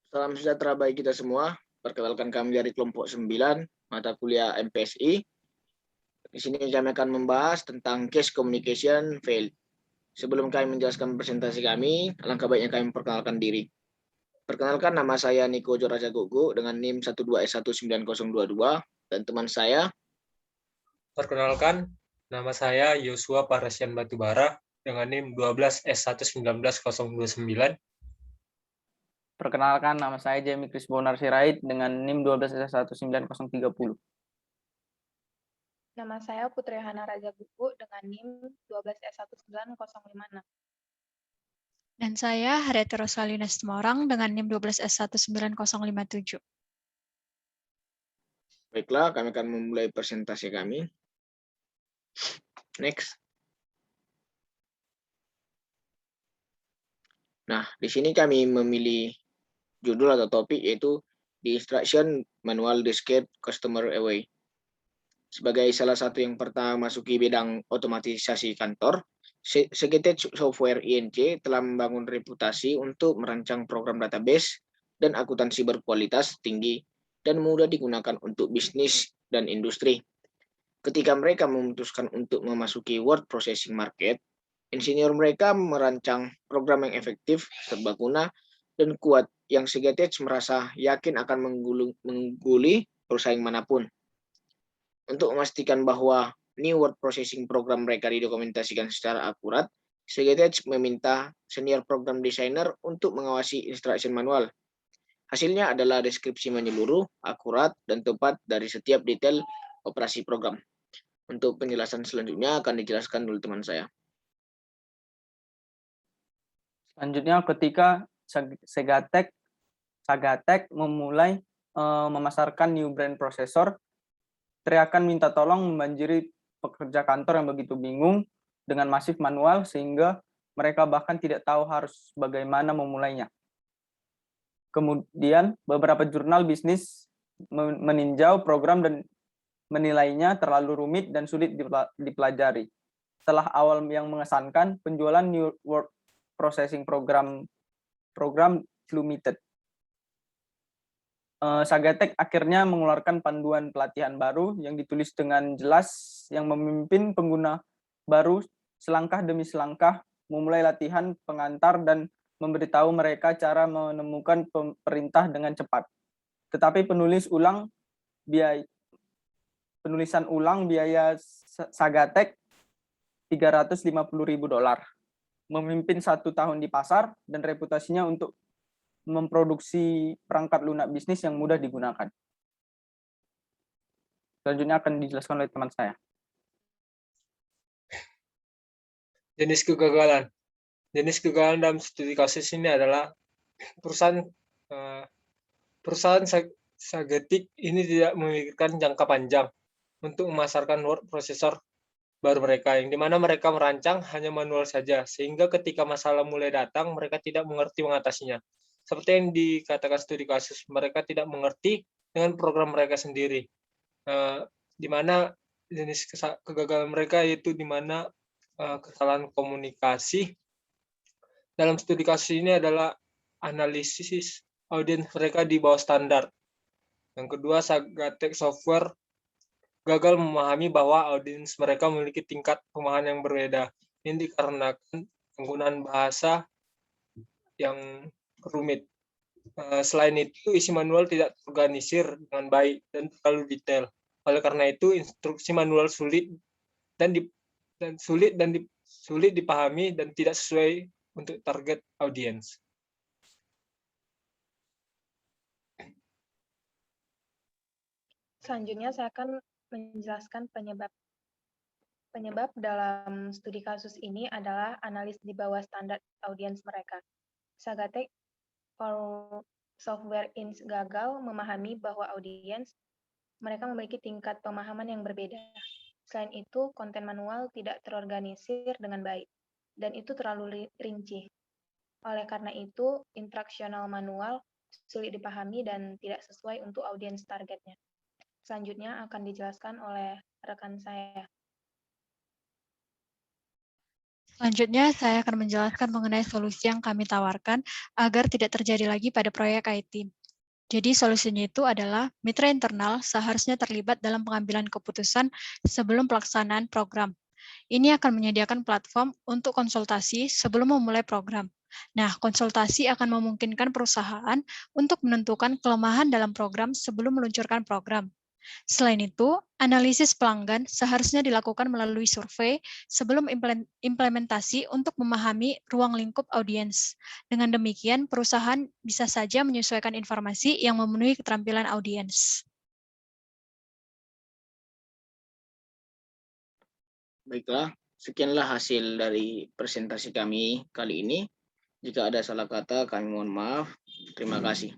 Salam sejahtera bagi kita semua. Perkenalkan kami dari kelompok 9, mata kuliah MPSI. Di sini kami akan membahas tentang case communication failed. Sebelum kami menjelaskan presentasi kami, alangkah baiknya kami memperkenalkan diri. Perkenalkan, nama saya Niko Joraja Gogo dengan NIM 12S19022 dan teman saya. Perkenalkan, nama saya Yosua Parasian Batubara dengan NIM 12S1919029. Perkenalkan, nama saya Jamie Chris Bonar Sirait dengan NIM 12S19030. Nama saya Putri Hana Raja Buku dengan NIM 12S19056. Dan saya Harriet Rosalina Semarang dengan NIM 12S19057. Baiklah, kami akan memulai presentasi kami. Next. Nah, di sini kami memilih judul atau topik yaitu The Instruction Manual Diskette Customer Away. Sebagai salah satu yang pertama masuki bidang otomatisasi kantor, Segetet Software INC telah membangun reputasi untuk merancang program database dan akuntansi berkualitas tinggi dan mudah digunakan untuk bisnis dan industri. Ketika mereka memutuskan untuk memasuki word processing market, insinyur mereka merancang program yang efektif, serbaguna, dan kuat yang Segetet merasa yakin akan mengungguli perusahaan manapun. Untuk memastikan bahwa new word processing program mereka didokumentasikan secara akurat, Segetet meminta senior program designer untuk mengawasi instruction manual. Hasilnya adalah deskripsi menyeluruh, akurat, dan tepat dari setiap detail operasi program. Untuk penjelasan selanjutnya akan dijelaskan oleh teman saya. Selanjutnya, ketika Sagatek memulai memasarkan new brand processor, teriakan minta tolong membanjiri pekerja kantor yang begitu bingung dengan masif manual sehingga mereka bahkan tidak tahu harus bagaimana memulainya. Kemudian beberapa jurnal bisnis meninjau program dan menilainya terlalu rumit dan sulit dipelajari. Setelah awal yang mengesankan, penjualan new word processing program plummeted. Sagatek akhirnya mengeluarkan panduan pelatihan baru yang ditulis dengan jelas yang memimpin pengguna baru selangkah demi selangkah memulai latihan pengantar dan memberitahu mereka cara menemukan perintah dengan cepat. Tetapi penulisan ulang biaya Sagatek $350.000. Memimpin 1 tahun di pasar dan reputasinya untuk memproduksi perangkat lunak bisnis yang mudah digunakan. Selanjutnya akan dijelaskan oleh teman saya. Jenis kegagalan. Jenis kegagalan dalam studi kasus ini adalah perusahaan Sagetik ini tidak memikirkan jangka panjang untuk memasarkan word processor baru mereka, yang dimana mereka merancang hanya manual saja, sehingga ketika masalah mulai datang, mereka tidak mengerti mengatasinya. Seperti yang dikatakan studi kasus, mereka tidak mengerti dengan program mereka sendiri. Di mana jenis kegagalan mereka yaitu di mana kesalahan komunikasi. Dalam studi kasus ini adalah analisis audiens mereka di bawah standar. Yang kedua, Sagatek Software gagal memahami bahwa audiens mereka memiliki tingkat pemahaman yang berbeda. Ini dikarenakan penggunaan bahasa yang rumit. Selain itu, isi manual tidak terorganisir dengan baik dan terlalu detail. Oleh karena itu, instruksi manual sulit dipahami dan tidak sesuai untuk target audiens. Selanjutnya saya akan menjelaskan penyebab. Penyebab dalam studi kasus ini adalah analis di bawah standar audiens mereka. Sagatek Software Inc. gagal memahami bahwa audiens mereka memiliki tingkat pemahaman yang berbeda. Selain itu, konten manual tidak terorganisir dengan baik, dan itu terlalu rinci. Oleh karena itu, instruksional manual sulit dipahami dan tidak sesuai untuk audiens targetnya. Selanjutnya akan dijelaskan oleh rekan saya. Selanjutnya, saya akan menjelaskan mengenai solusi yang kami tawarkan agar tidak terjadi lagi pada proyek IT. Jadi solusinya itu adalah mitra internal seharusnya terlibat dalam pengambilan keputusan sebelum pelaksanaan program. Ini akan menyediakan platform untuk konsultasi sebelum memulai program. Nah, konsultasi akan memungkinkan perusahaan untuk menentukan kelemahan dalam program sebelum meluncurkan program. Selain itu, analisis pelanggan seharusnya dilakukan melalui survei sebelum implementasi untuk memahami ruang lingkup audiens. Dengan demikian, perusahaan bisa saja menyesuaikan informasi yang memenuhi keterampilan audiens. Baiklah, sekianlah hasil dari presentasi kami kali ini. Jika ada salah kata, kami mohon maaf. Terima kasih.